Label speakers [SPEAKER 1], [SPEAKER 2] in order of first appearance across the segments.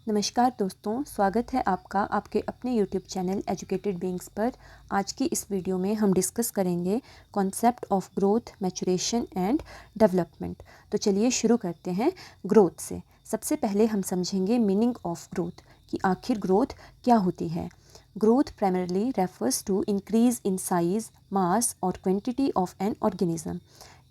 [SPEAKER 1] नमस्कार दोस्तों, स्वागत है आपका आपके अपने YouTube चैनल एजुकेटेड बीइंग्स पर। आज की इस वीडियो में हम डिस्कस करेंगे concept of growth, maturation and development. तो चलिए शुरू करते हैं ग्रोथ से। सबसे पहले हम समझेंगे मीनिंग ऑफ ग्रोथ कि आखिर ग्रोथ क्या होती है। Growth primarily refers to increase in size, mass और quantity of an organism.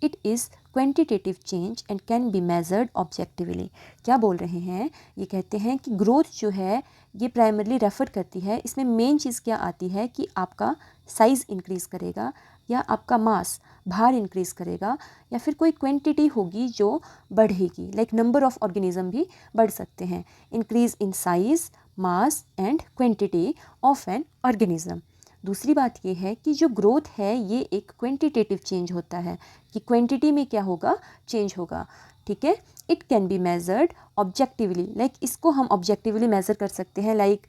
[SPEAKER 1] It is quantitative change and can be measured objectively. क्या बोल रहे हैं, ये कहते हैं कि ग्रोथ जो है ये प्राइमरली रेफर करती है, इसमें मेन चीज़ क्या आती है कि आपका साइज़ इंक्रीज़ करेगा या आपका मास भार इंक्रीज़ करेगा या फिर कोई क्वांटिटी होगी जो बढ़ेगी, लाइक नंबर ऑफ ऑर्गेनिज्म भी बढ़ सकते हैं। Increase in size, mass and quantity of an organism. दूसरी बात ये है कि जो ग्रोथ है ये एक क्वांटिटेटिव चेंज होता है कि क्वांटिटी में क्या होगा, चेंज होगा। ठीक है, it can be measured objectively, like इसको हम ऑब्जेक्टिवली मेज़र कर सकते हैं। लाइक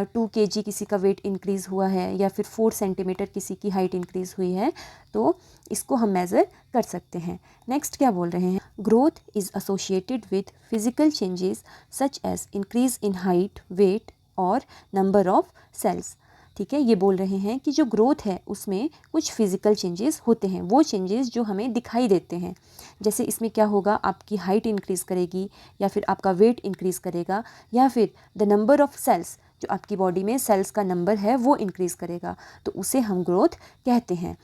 [SPEAKER 1] 2 kg किसी का वेट इंक्रीज़ हुआ है या फिर 4 सेंटीमीटर किसी की हाइट इंक्रीज़ हुई है, तो इसको हम मेज़र कर सकते हैं। नेक्स्ट क्या बोल रहे हैं, growth is associated with physical changes such as increase in height, weight और नंबर ऑफ सेल्स। ठीक है, ये बोल रहे हैं कि जो ग्रोथ है उसमें कुछ फिजिकल चेंजेस होते हैं, वो चेंजेस जो हमें दिखाई देते हैं। जैसे इसमें क्या होगा, आपकी हाइट इंक्रीज़ करेगी या फिर आपका वेट इंक्रीज़ करेगा या फिर द नंबर ऑफ सेल्स, जो आपकी बॉडी में सेल्स का नंबर है वो इंक्रीज़ करेगा, तो उसे हम ग्रोथ कहते हैं।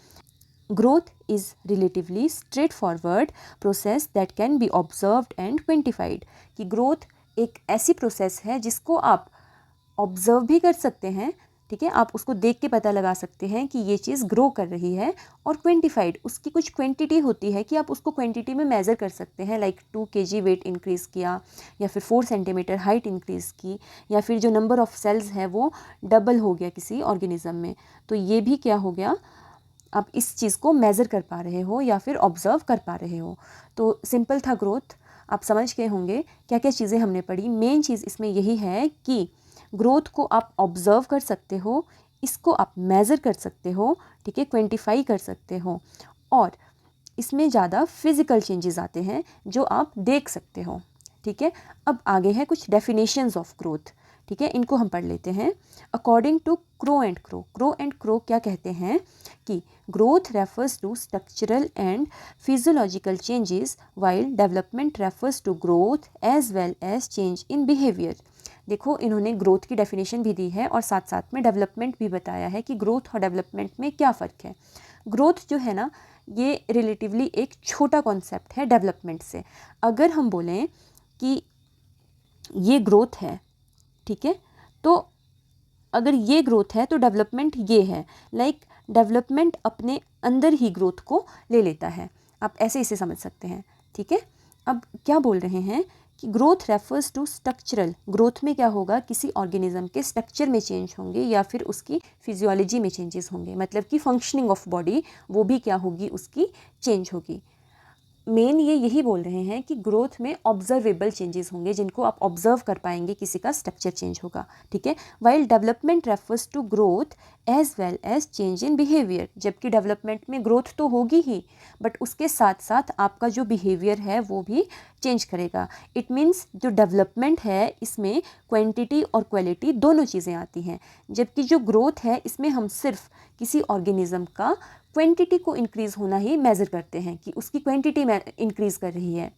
[SPEAKER 1] Growth is relatively straightforward process that can be observed and quantified. कि ग्रोथ एक ऐसी प्रोसेस है जिसको आप ऑब्ज़र्व भी कर सकते हैं। ठीक है, आप उसको देख के पता लगा सकते हैं कि ये चीज़ ग्रो कर रही है, और क्वांटिफाइड उसकी कुछ क्वांटिटी होती है कि आप उसको क्वांटिटी में मेज़र कर सकते हैं। लाइक 2 kg वेट इंक्रीज़ किया या फिर 4 सेंटीमीटर हाइट इंक्रीज़ की या फिर जो नंबर ऑफ़ सेल्स है वो डबल हो गया किसी ऑर्गेनिज्म में, तो ये भी क्या हो गया, आप इस चीज़ को मेज़र कर पा रहे हो या फिर ऑब्ज़र्व कर पा रहे हो। तो सिंपल था ग्रोथ, आप समझ गए होंगे क्या क्या चीज़ें हमने पढ़ी। मेन चीज़ इसमें यही है कि ग्रोथ को आप ऑब्ज़र्व कर सकते हो, इसको आप मेज़र कर सकते हो, ठीक है, क्वांटिफाई कर सकते हो, और इसमें ज़्यादा फिज़िकल चेंजेस आते हैं जो आप देख सकते हो। ठीक है, अब आगे है कुछ डेफिनेशंस ऑफ ग्रोथ। ठीक है, इनको हम पढ़ लेते हैं। According to Crow and Crow क्या कहते हैं कि growth refers to structural and physiological changes while development refers to growth as well as change in behaviour. देखो, इन्होंने ग्रोथ की डेफिनेशन भी दी है और साथ साथ में डेवलपमेंट भी बताया है कि ग्रोथ और डेवलपमेंट में क्या फ़र्क है। ग्रोथ जो है ना, ये रिलेटिवली एक छोटा कॉन्सेप्ट है डेवलपमेंट से। अगर हम बोलें कि ये ग्रोथ है, ठीक है, तो अगर ये ग्रोथ है तो डेवलपमेंट ये है। लाइक डेवलपमेंट अपने अंदर ही ग्रोथ को ले लेता है, आप ऐसे इसे समझ सकते हैं। ठीक है, अब क्या बोल रहे हैं कि growth refers to structural. Growth में क्या होगा, किसी ऑर्गेनिज्म के स्ट्रक्चर में चेंज होंगे या फिर उसकी फिजियोलॉजी में चेंजेस होंगे, मतलब कि फंक्शनिंग ऑफ बॉडी वो भी क्या होगी, उसकी चेंज होगी। मेन ये यही बोल रहे हैं कि ग्रोथ में ऑब्जर्वेबल चेंजेस होंगे जिनको आप ऑब्जर्व कर पाएंगे, किसी का स्ट्रक्चर चेंज होगा। ठीक है, while development refers to growth as well as change in behaviour. जबकि डेवलपमेंट में ग्रोथ तो होगी ही, बट उसके साथ साथ आपका जो बिहेवियर है वो भी चेंज करेगा। इट मीन्स जो डेवलपमेंट है इसमें क्वांटिटी और क्वालिटी दोनों चीज़ें आती हैं, जबकि जो ग्रोथ है इसमें हम सिर्फ किसी ऑर्गेनिज्म का क्वांटिटी को इंक्रीज़ होना ही मेज़र करते हैं कि उसकी क्वांटिटी में इंक्रीज़ कर रही है।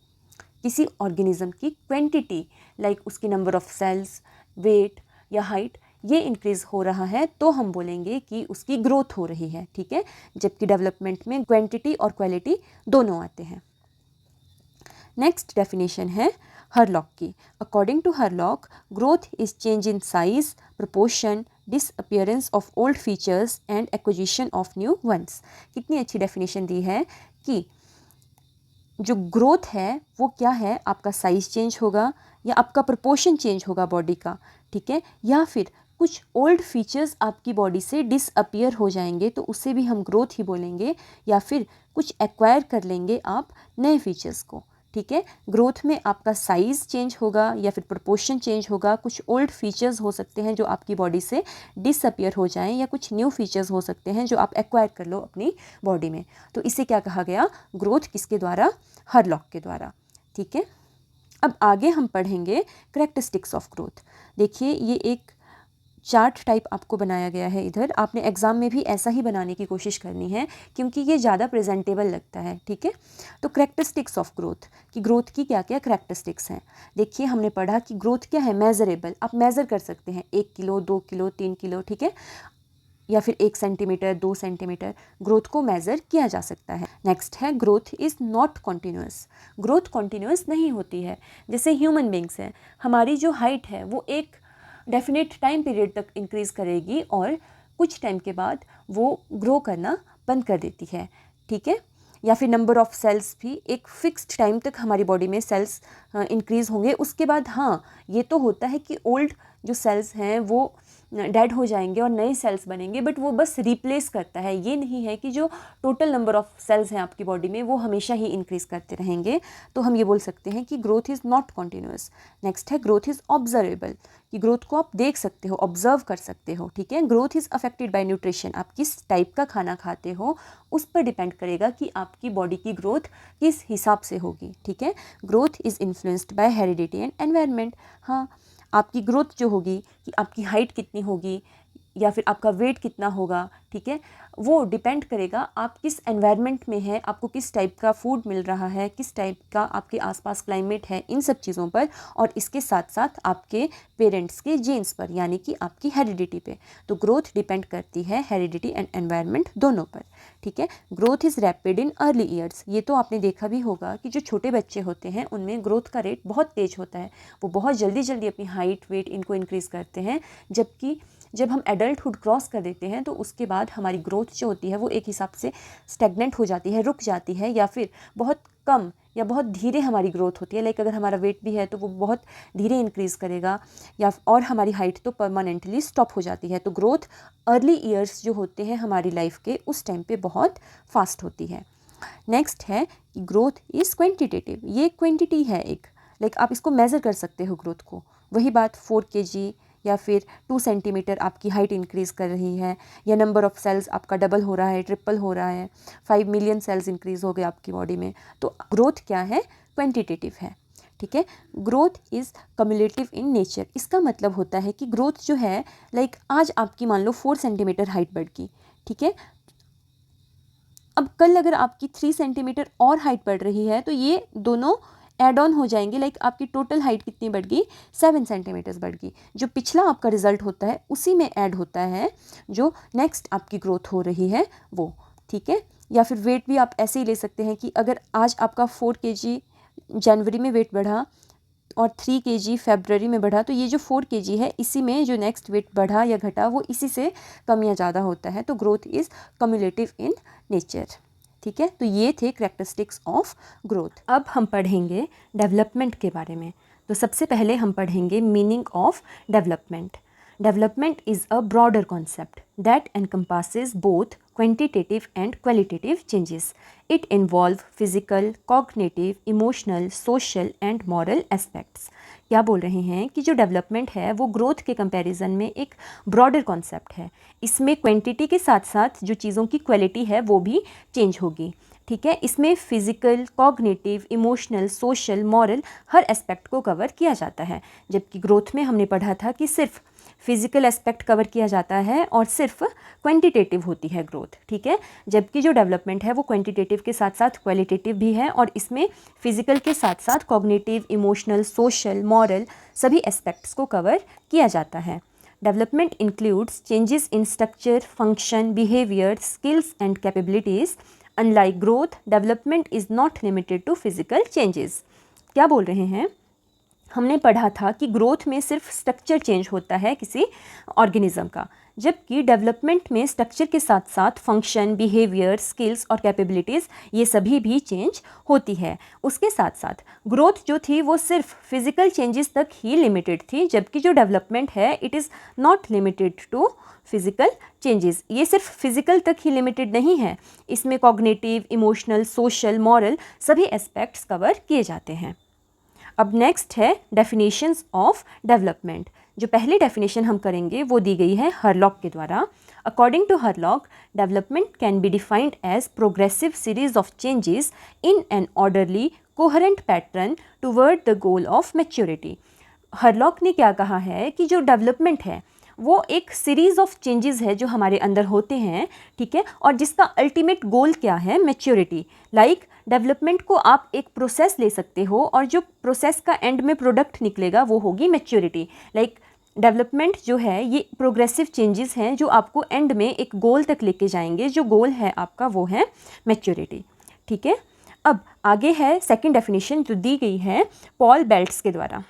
[SPEAKER 1] किसी ऑर्गेनिज्म की क्वांटिटी, लाइक उसकी नंबर ऑफ सेल्स, वेट या हाइट, ये इंक्रीज़ हो रहा है तो हम बोलेंगे कि उसकी ग्रोथ हो रही है। ठीक है, जबकि डेवलपमेंट में क्वांटिटी और क्वालिटी दोनों आते हैं। नेक्स्ट डेफिनेशन है हरलॉक की। According to Hurlock, growth is change in size, proportion, disappearance of old features and acquisition of new ones. कितनी अच्छी डेफिनेशन दी है कि जो ग्रोथ है वो क्या है, आपका साइज़ चेंज होगा या आपका प्रोपोर्शन चेंज होगा बॉडी का। ठीक है, या फिर कुछ ओल्ड फीचर्स आपकी बॉडी से डिसअपियर हो जाएंगे तो उससे भी हम ग्रोथ ही बोलेंगे, या फिर कुछ एक्वायर कर लेंगे आप नए फीचर्स को। ठीक है, ग्रोथ में आपका साइज़ चेंज होगा या फिर प्रोपोर्शन चेंज होगा, कुछ ओल्ड फीचर्स हो सकते हैं जो आपकी बॉडी से डिसअपियर हो जाएं, या कुछ न्यू फीचर्स हो सकते हैं जो आप एक्वायर कर लो अपनी बॉडी में। तो इसे क्या कहा गया, ग्रोथ किसके द्वारा, हरलॉक के द्वारा। ठीक है, अब आगे हम पढ़ेंगे कैरेक्टरिस्टिक्स ऑफ ग्रोथ। देखिए ये एक चार्ट टाइप आपको बनाया गया है इधर, आपने एग्ज़ाम में भी ऐसा ही बनाने की कोशिश करनी है क्योंकि ये ज़्यादा प्रेजेंटेबल लगता है, ठीक है। तो कैरेक्टरिस्टिक्स ऑफ ग्रोथ, कि ग्रोथ की क्या क्या कैरेक्टरिस्टिक्स हैं। देखिए हमने पढ़ा कि ग्रोथ क्या है, मेजरेबल, आप मेज़र कर सकते हैं 1 किलो 2 किलो 3 किलो, ठीक है, या फिर 1 सेंटीमीटर 2 सेंटीमीटर, ग्रोथ को मेज़र किया जा सकता है। नेक्स्ट है growth is not continuous, growth continuous नहीं होती है। जैसे ह्यूमन बींग्स हैं, हमारी जो हाइट है वो एक डेफिनेट टाइम पीरियड तक इंक्रीज़ करेगी और कुछ टाइम के बाद वो ग्रो करना बंद कर देती है, ठीक है। या फिर नंबर ऑफ़ सेल्स भी एक फिक्स्ड टाइम तक हमारी बॉडी में सेल्स इंक्रीज़ होंगे, उसके बाद हाँ ये तो होता है कि ओल्ड जो सेल्स हैं वो डेड हो जाएंगे और नए सेल्स बनेंगे, बट वो बस रिप्लेस करता है, ये नहीं है कि जो टोटल नंबर ऑफ़ सेल्स हैं आपकी बॉडी में वो हमेशा ही इंक्रीज़ करते रहेंगे। तो हम ये बोल सकते हैं कि growth is not continuous. Next है ग्रोथ इज़ ऑब्जर्वेबल, कि ग्रोथ को आप देख सकते हो, ऑब्जर्व कर सकते हो, ठीक है। Growth is affected by nutrition, आप किस टाइप का खाना खाते हो उस पर डिपेंड करेगा कि आपकी बॉडी की ग्रोथ किस हिसाब से होगी, ठीक है। Growth is influenced by heredity and environment, हाँ आपकी ग्रोथ जो होगी कि आपकी हाइट कितनी होगी या फिर आपका वेट कितना होगा, ठीक है, वो डिपेंड करेगा आप किस एनवायरनमेंट में हैं, आपको किस टाइप का फूड मिल रहा है, किस टाइप का आपके आसपास क्लाइमेट है, इन सब चीज़ों पर, और इसके साथ साथ आपके पेरेंट्स के जीन्स पर, यानी कि आपकी हेरिडिटी पे। तो ग्रोथ डिपेंड करती है हेरिडिटी एंड एनवायरनमेंट दोनों पर, ठीक है। Growth is rapid in early years, ये तो आपने देखा भी होगा कि जो छोटे बच्चे होते हैं उनमें ग्रोथ का रेट बहुत तेज़ होता है, वो बहुत जल्दी जल्दी अपनी हाइट वेट इनको इंक्रीज़ करते हैं, जबकि जब हम एडल्टहुड क्रॉस कर देते हैं तो उसके बाद हमारी ग्रोथ जो होती है वो एक हिसाब से स्टेगनेंट हो जाती है, रुक जाती है, या फिर बहुत कम या बहुत धीरे हमारी ग्रोथ होती है। लाइक अगर हमारा वेट भी है तो वो बहुत धीरे इंक्रीज़ करेगा, या और हमारी हाइट तो परमानेंटली स्टॉप हो जाती है। तो ग्रोथ अर्ली ईयर्स जो होते हैं हमारी लाइफ के उस टाइम पे बहुत फास्ट होती है। नेक्स्ट है कि ग्रोथ इज़ क्वांटिटेटिव, ये क्वांटिटी है एक, लाइक आप इसको मेज़र कर सकते हो ग्रोथ को। वही बात 4 kg या फिर 2 सेंटीमीटर आपकी हाइट इंक्रीज़ कर रही है, या नंबर ऑफ़ सेल्स आपका डबल हो रहा है, ट्रिपल हो रहा है, 5 मिलियन सेल्स इंक्रीज़ हो गए आपकी बॉडी में। तो ग्रोथ क्या है, क्वांटिटेटिव है, ठीक है। Growth is cumulative in nature, इसका मतलब होता है कि ग्रोथ जो है, लाइक आज आपकी मान लो 4 सेंटीमीटर हाइट बढ़ गई, ठीक है, अब कल अगर आपकी 3 सेंटीमीटर और हाइट बढ़ रही है तो ये दोनों ऐड ऑन हो जाएंगे, लाइक आपकी टोटल हाइट कितनी बढ़ गई, 7 सेंटीमीटर्स बढ़ गई। जो पिछला आपका रिजल्ट होता है उसी में ऐड होता है जो नेक्स्ट आपकी ग्रोथ हो रही है वो, ठीक है। या फिर वेट भी आप ऐसे ही ले सकते हैं कि अगर आज आपका 4 kg जनवरी में वेट बढ़ा और 3 kg फरवरी में बढ़ा, तो ये जो 4 kg है इसी में जो नेक्स्ट वेट बढ़ा या घटा वो इसी से कम या ज़्यादा होता है। तो growth is cumulative in nature, ठीक है। तो ये थे कैरेक्टरिस्टिक्स ऑफ ग्रोथ। अब हम पढ़ेंगे डेवलपमेंट के बारे में। तो सबसे पहले हम पढ़ेंगे meaning of development. Development is a broader concept that encompasses both quantitative and qualitative changes. It involves physical, cognitive, emotional, social and moral aspects. क्या बोल रहे हैं कि जो डेवलपमेंट है वो ग्रोथ के कंपैरिजन में एक ब्रॉडर कॉन्सेप्ट है। इसमें क्वांटिटी के साथ साथ जो चीज़ों की क्वालिटी है वो भी चेंज होगी, ठीक है। इसमें physical, cognitive, emotional, social, moral हर एस्पेक्ट को कवर किया जाता है, जबकि ग्रोथ में हमने पढ़ा था कि सिर्फ फिजिकल एस्पेक्ट कवर किया जाता है और सिर्फ क्वांटिटेटिव होती है ग्रोथ, ठीक है। जबकि जो डेवलपमेंट है वो क्वांटिटेटिव के साथ साथ क्वालिटेटिव भी है और इसमें फिजिकल के साथ साथ कॉग्निटिव, इमोशनल, सोशल, मॉरल सभी एस्पेक्ट्स को कवर किया जाता है। Development includes changes in structure, function, behaviour, skills and capabilities. Unlike growth, development is not limited to physical changes. क्या बोल रहे हैं, हमने पढ़ा था कि ग्रोथ में सिर्फ स्ट्रक्चर चेंज होता है किसी ऑर्गेनिज्म का, जबकि डेवलपमेंट में स्ट्रक्चर के साथ साथ फंक्शन, बिहेवियर, स्किल्स और कैपेबिलिटीज़ ये सभी भी चेंज होती है। उसके साथ साथ ग्रोथ जो थी वो सिर्फ फिजिकल चेंजेस तक ही लिमिटेड थी, जबकि जो डेवलपमेंट है it is not limited to physical changes. ये सिर्फ फिजिकल तक ही लिमिटेड नहीं है, इसमें कॉग्निटिव, इमोशनल, सोशल, मॉरल सभी एस्पेक्ट्स कवर किए जाते हैं। अब नेक्स्ट है डेफिनेशंस ऑफ डेवलपमेंट। जो पहली डेफिनेशन हम करेंगे वो दी गई है हरलॉक के द्वारा। According to Hurlock, development can be defined as progressive series of changes in an orderly, coherent pattern toward the goal of maturity. Hurlock ने क्या कहा है कि जो डेवलपमेंट है वो एक सीरीज़ ऑफ चेंजेस है जो हमारे अंदर होते हैं, ठीक है, और जिसका अल्टीमेट गोल क्या है, मैच्योरिटी। लाइक डेवलपमेंट को आप एक प्रोसेस ले सकते हो और जो प्रोसेस का एंड में प्रोडक्ट निकलेगा वो होगी मैच्योरिटी। लाइक डेवलपमेंट जो है ये प्रोग्रेसिव चेंजेस हैं जो आपको एंड में एक गोल तक लेके जाएंगे, जो गोल है आपका वो है मैच्योरिटी, ठीक है। अब आगे है सेकंड डेफिनेशन जो दी गई है पॉल बेल्ट्स के द्वारा।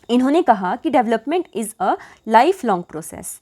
[SPEAKER 1] इन्होंने कहा कि development is a life long process.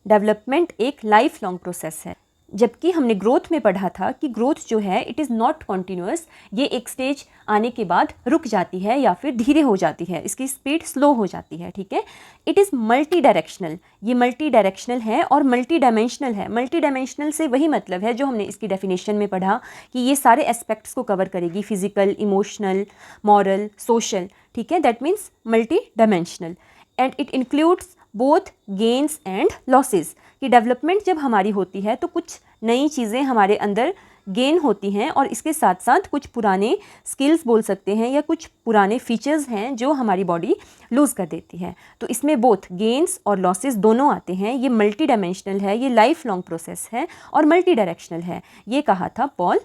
[SPEAKER 1] Development एक लाइफ लॉन्ग प्रोसेस है, जबकि हमने ग्रोथ में पढ़ा था कि ग्रोथ जो है इट इज़ नॉट कॉन्टीन्यूअस, ये एक स्टेज आने के बाद रुक जाती है या फिर धीरे हो जाती है, इसकी स्पीड स्लो हो जाती है, ठीक है। इट इज़ मल्टी डायरेक्शनल, ये मल्टी डायरेक्शनल है और मल्टी डायमेंशनल है। मल्टी डायमेंशनल से वही मतलब है जो हमने इसकी डेफिनेशन में पढ़ा कि ये सारे एस्पेक्ट्स को कवर करेगी, फिजिकल, इमोशनल, मॉरल, सोशल, ठीक है। That means multi dimensional and it includes both gains and losses. कि डेवलपमेंट जब हमारी होती है तो कुछ नई चीज़ें हमारे अंदर गेन होती हैं और इसके साथ साथ कुछ पुराने स्किल्स बोल सकते हैं या कुछ पुराने फीचर्स हैं जो हमारी बॉडी लूज़ कर देती है। तो इसमें बोथ गेन्स और लॉसेस दोनों आते हैं। ये मल्टी डायमेंशनल है, ये लाइफ लॉन्ग प्रोसेस है और मल्टी डायरेक्शनल है, ये कहा था पॉल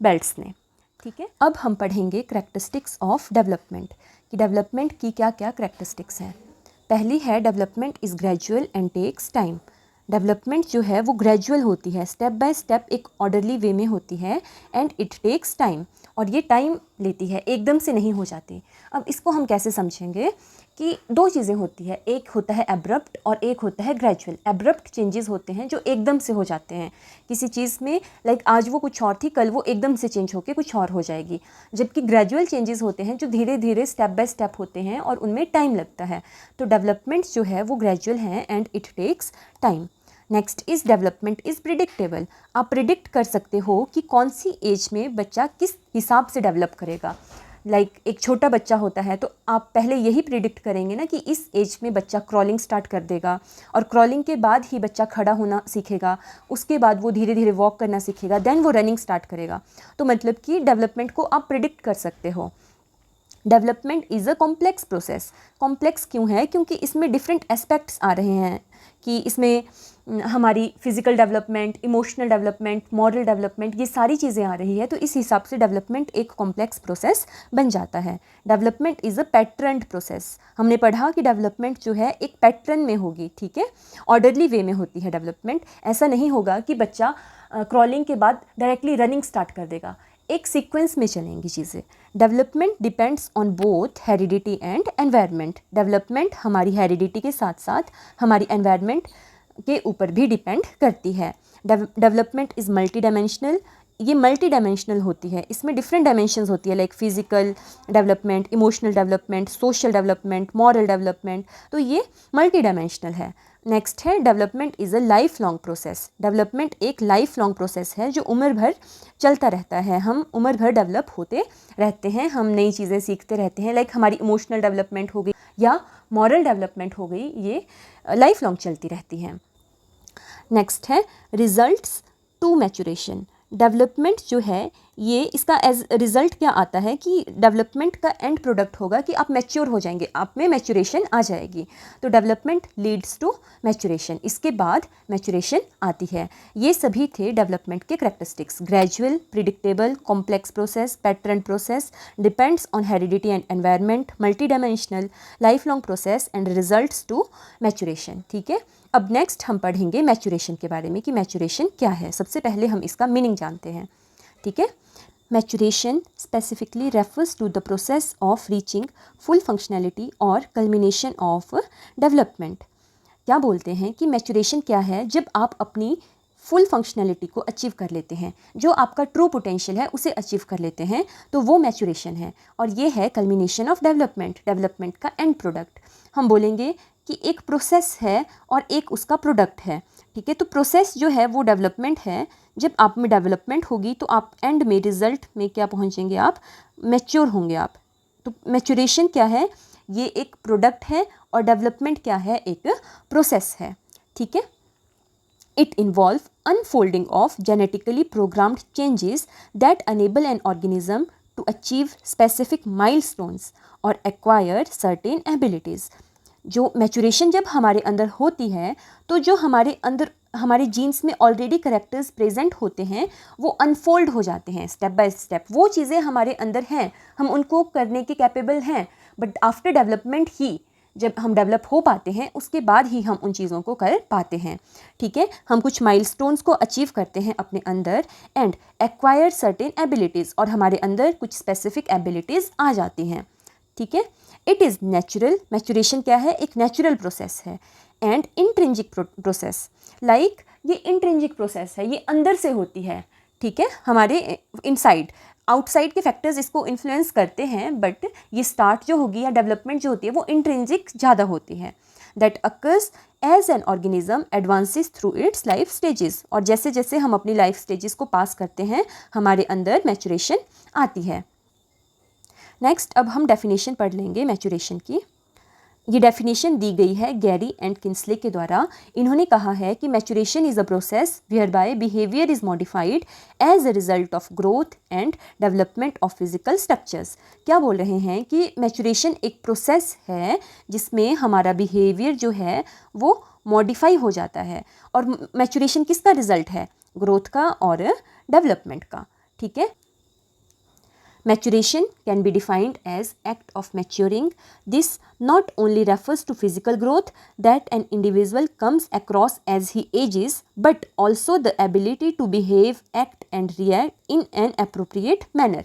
[SPEAKER 1] बेल्ट्स ने, ठीक है। अब हम पढ़ेंगे करैक्टरिस्टिक्स ऑफ डेवलपमेंट कि डेवलपमेंट की क्या क्या करैक्टरिस्टिक्स हैं। पहली है development is gradual and takes time. Development जो है वो ग्रेजुअल होती है, स्टेप बाय स्टेप एक ऑर्डरली वे में होती है एंड इट टेक्स टाइम, और ये टाइम लेती है, एकदम से नहीं हो जाती। अब इसको हम कैसे समझेंगे कि दो चीज़ें होती है, एक होता है एब्रप्ट और एक होता है ग्रेजुअल। एब्रप्ट चेंजेस होते हैं जो एकदम से हो जाते हैं किसी चीज़ में, लाइक आज वो कुछ और थी, कल वो एकदम से चेंज होकर कुछ और हो जाएगी। जबकि ग्रेजुअल चेंजेस होते हैं जो धीरे धीरे स्टेप बाय स्टेप होते हैं और उनमें टाइम लगता है। तो डेवलपमेंट जो है वो ग्रेजुअल है and it takes time. Next is development is predictable. आप प्रिडिक्ट कर सकते हो कि कौन सी एज में बच्चा किस हिसाब से डेवलप करेगा। लाइक एक छोटा बच्चा होता है तो आप पहले यही प्रिडिक्ट करेंगे ना कि इस एज में बच्चा क्रॉलिंग स्टार्ट कर देगा और क्रॉलिंग के बाद ही बच्चा खड़ा होना सीखेगा, उसके बाद वो धीरे धीरे वॉक करना सीखेगा, देन वो रनिंग स्टार्ट करेगा। तो मतलब कि डेवलपमेंट को आप प्रिडिक्ट कर सकते हो। Development is a complex process. Complex क्यों है? क्योंकि इसमें डिफरेंट एस्पेक्ट्स आ रहे हैं कि इसमें हमारी physical development, emotional development, moral development, ये सारी चीज़ें आ रही है। तो इस हिसाब से डेवलपमेंट एक कॉम्प्लेक्स प्रोसेस बन जाता है। Development is a patterned process. हमने पढ़ा कि डेवलपमेंट जो है एक पैटर्न में होगी, ठीक है, ऑर्डरली वे में होती है डेवलपमेंट। ऐसा नहीं होगा कि बच्चा क्रॉलिंग के बाद डायरेक्टली रनिंग स्टार्ट कर देगा, एक सीक्वेंस में चलेंगी चीज़ें। Development depends on both heredity and environment. Development हमारी हेरिडिटी के साथ साथ हमारी एनवायरनमेंट के ऊपर भी डिपेंड करती है। Development is multi dimensional. ये मल्टी डायमेंशनल होती है, इसमें डिफरेंट डायमेंशंस होती है, like physical development, emotional development, social development, moral development. तो ये मल्टी डायमेंशनल है। नेक्स्ट है development is a life long process. Development एक लाइफ लॉन्ग प्रोसेस है जो उम्र भर चलता रहता है। हम उम्र भर डेवलप होते रहते हैं, हम नई चीज़ें सीखते रहते हैं। लाइक हमारी इमोशनल डेवलपमेंट हो गई या मॉरल डेवलपमेंट हो गई, ये लाइफ लॉन्ग चलती रहती हैं। नेक्स्ट है रिजल्ट्स टू मैच्योरेशन। डेवलपमेंट जो है ये इसका एज रिज़ल्ट क्या आता है कि डेवलपमेंट का एंड प्रोडक्ट होगा कि आप मैच्योर हो जाएंगे, आप में मैच्योरेशन आ जाएगी। तो डेवलपमेंट लीड्स टू मैच्योरेशन, इसके बाद मैच्योरेशन आती है। ये सभी थे डेवलपमेंट के characteristics: gradual, predictable, complex process, pattern process, depends on heredity and environment, multi dimensional, life long process and results to maturation. ठीक है, अब नेक्स्ट हम पढ़ेंगे मैच्योरेशन के बारे में कि मैच्योरेशन क्या है। सबसे पहले हम इसका मीनिंग जानते हैं, ठीक है। Maturation specifically refers to the process of reaching full functionality और कल्मिनेशन ऑफ डेवलपमेंट। क्या बोलते हैं कि मैच्योरेशन क्या है? जब आप अपनी फुल फंक्शनैलिटी को अचीव कर लेते हैं, जो आपका ट्रू पोटेंशियल है उसे अचीव कर लेते हैं, तो वो मैच्योरेशन है। और ये है कल्मिनेशन ऑफ डेवलपमेंट, डेवलपमेंट का एंड प्रोडक्ट। हम बोलेंगे कि एक प्रोसेस है और एक उसका प्रोडक्ट है, ठीक है। तो प्रोसेस जो है वो डेवलपमेंट है। जब आप में डेवलपमेंट होगी तो आप एंड में रिजल्ट में क्या पहुंचेंगे? आप मैच्योर होंगे आप। तो मैच्योरेशन क्या है? ये एक प्रोडक्ट है और डेवलपमेंट क्या है? एक प्रोसेस है, ठीक है। It involves unfolding of genetically programmed changes that enable an organism to achieve specific milestones or acquire certain abilities। जो मैचुरेशन जब हमारे अंदर होती है तो जो हमारे अंदर हमारे जीन्स में ऑलरेडी करेक्टर्स प्रेजेंट होते हैं वो अनफोल्ड हो जाते हैं स्टेप बाय स्टेप। वो चीज़ें हमारे अंदर हैं, हम उनको करने के कैपेबल हैं, बट आफ्टर डेवलपमेंट ही जब हम डेवलप हो पाते हैं उसके बाद ही हम उन चीज़ों को कर पाते हैं। ठीक है, हम कुछ माइलस्टोन्स को अचीव करते हैं अपने अंदर एंड एक्वायर सर्टेन एबिलिटीज़, और हमारे अंदर कुछ स्पेसिफिक एबिलिटीज़ आ जाती हैं। ठीक है, इट इज़ नेचुरल। मैचुरेशन क्या है? एक नेचुरल प्रोसेस है। एंड इंट्रिंसिक प्रोसेस, लाइक ये इंट्रिंसिक प्रोसेस है, ये अंदर से होती है। ठीक है, हमारे इनसाइड, आउटसाइड के फैक्टर्स इसको इन्फ्लुएंस करते हैं, बट ये स्टार्ट जो होगी या डेवलपमेंट जो होती है वो इंट्रिंसिक ज़्यादा होती है। That occurs as an organism advances through its life stages, और जैसे जैसे हम अपनी लाइफ स्टेजेस को पास करते हैं हमारे अंदर मैचुरेशन आती है। नेक्स्ट अब हम डेफिनेशन पढ़ लेंगे मैचुरेशन की। ये डेफिनेशन दी गई है गैरी एंड किंसले के द्वारा। इन्होंने कहा है कि maturation is a process whereby behaviour is modified as a result of growth and development of physical structures. क्या बोल रहे हैं कि मैचुरेशन एक प्रोसेस है जिसमें हमारा बिहेवियर जो है वो मॉडिफाई हो जाता है, और मैचुरेशन किसका रिजल्ट है? ग्रोथ का और डेवलपमेंट का। ठीक है, Maturation can be defined as act of maturing. This not only refers to physical growth that an individual comes across as he ages, but also the ability to behave, act and react in an appropriate manner.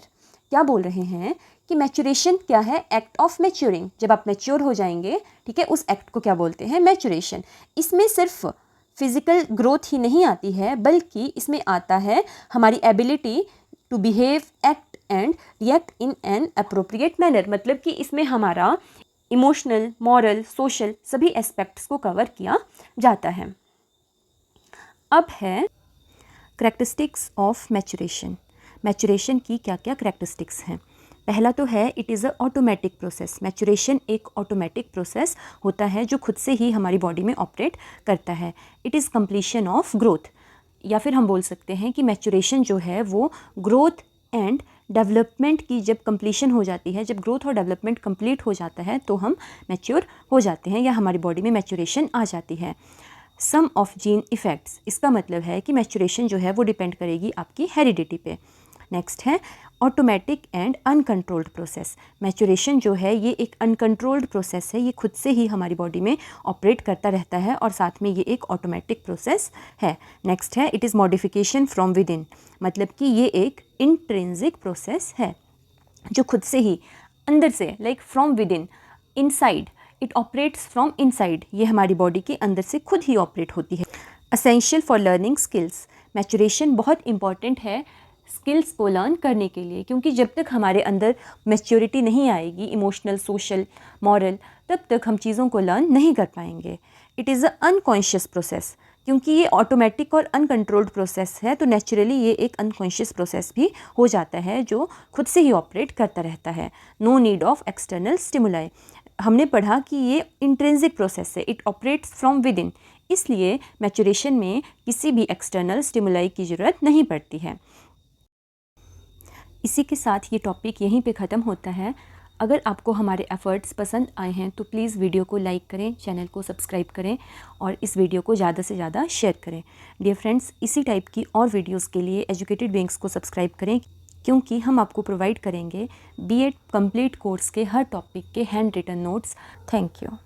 [SPEAKER 1] क्या बोल रहे हैं कि maturation क्या है? Act of maturing. जब आप mature हो जाएंगे, ठीक है, उस एक्ट को क्या बोलते हैं? मैचुरेशन। इसमें सिर्फ फिजिकल ग्रोथ ही नहीं आती है, बल्कि इसमें आता है हमारी ability to behave, act and react in an appropriate manner. मतलब कि इसमें हमारा इमोशनल, मॉरल, सोशल सभी एस्पेक्ट्स को कवर किया जाता है। अब है करैक्टरिस्टिक्स ऑफ मैचुरेशन। मैचुरेशन की क्या क्या करैक्टरिस्टिक्स हैं? पहला तो है it is a automatic process. Maturation एक ऑटोमेटिक प्रोसेस होता है जो खुद से ही हमारी बॉडी में ऑपरेट करता है। It is completion of growth, या फिर हम बोल सकते हैं कि मैचुरेशन जो है वो ग्रोथ एंड डेवलपमेंट की जब कंप्लीशन हो जाती है, जब ग्रोथ और डेवलपमेंट कंप्लीट हो जाता है तो हम मैच्योर हो जाते हैं या हमारी बॉडी में मैचुरेशन आ जाती है। सम ऑफ जीन इफ़ेक्ट्स, इसका मतलब है कि मैचुरेशन जो है वो डिपेंड करेगी आपकी हेरिडिटी पे। नेक्स्ट है automatic and uncontrolled process. Maturation जो है ये एक अनकंट्रोल्ड प्रोसेस है, ये खुद से ही हमारी बॉडी में ऑपरेट करता रहता है और साथ में ये एक ऑटोमेटिक प्रोसेस है। नेक्स्ट है it is modification from with in, मतलब कि ये एक इंट्रिंसिक प्रोसेस है जो खुद से ही अंदर से, like from with in, inside, it operates from inside, ये हमारी बॉडी के अंदर से खुद ही ऑपरेट होती है। Essential for learning skills. Maturation बहुत इंपॉर्टेंट है स्किल्स को लर्न करने के लिए, क्योंकि जब तक हमारे अंदर मैच्योरिटी नहीं आएगी, इमोशनल, सोशल, मॉरल, तब तक हम चीज़ों को लर्न नहीं कर पाएंगे। It is a unconscious process, क्योंकि ये ऑटोमेटिक और अनकंट्रोल्ड प्रोसेस है तो नेचुरली ये एक अनकॉन्शियस प्रोसेस भी हो जाता है जो खुद से ही ऑपरेट करता रहता है। No need of external stimuli. हमने पढ़ा कि ये इंट्रिंसिक प्रोसेस है, it operates from within, इसलिए मैचुरेशन में किसी भी एक्सटर्नल स्टिमुलाई की ज़रूरत नहीं पड़ती है। इसी के साथ ये टॉपिक यहीं पे ख़त्म होता है। अगर आपको हमारे एफ़र्ट्स पसंद आए हैं तो प्लीज़ वीडियो को लाइक करें, चैनल को सब्सक्राइब करें और इस वीडियो को ज़्यादा से ज़्यादा शेयर करें। डियर फ्रेंड्स, इसी टाइप की और वीडियोस के लिए एजुकेटेड बीइंग्स को सब्सक्राइब करें, क्योंकि हम आपको प्रोवाइड करेंगे बीएड कंप्लीट कोर्स के हर टॉपिक के handwritten notes. Thank you.